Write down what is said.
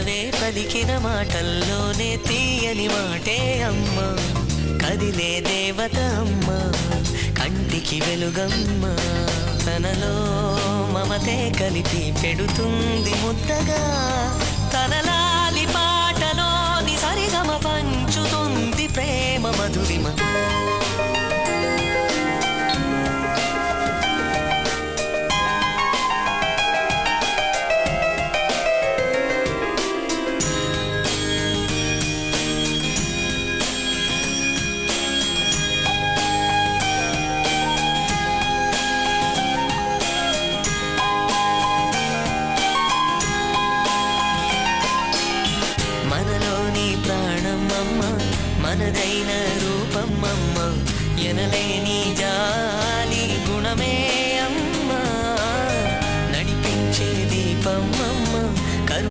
పెదవే పలికిన మాటల్లోనే తీయని మాటే అమ్మ. కదిలే దేవత అమ్మ, కంటికి వెలుగమ్మ. తనలో మమతే కలిపి పెడుతుంది ముద్దగా. తనలాలి పాటలోని సరిగమ పంచుతుంది ప్రేమ మధురిమ. మనలోని ప్రాణమమ్మ, మనదైన రూపమమ్మ. ఎనలేని జాలి గుణమే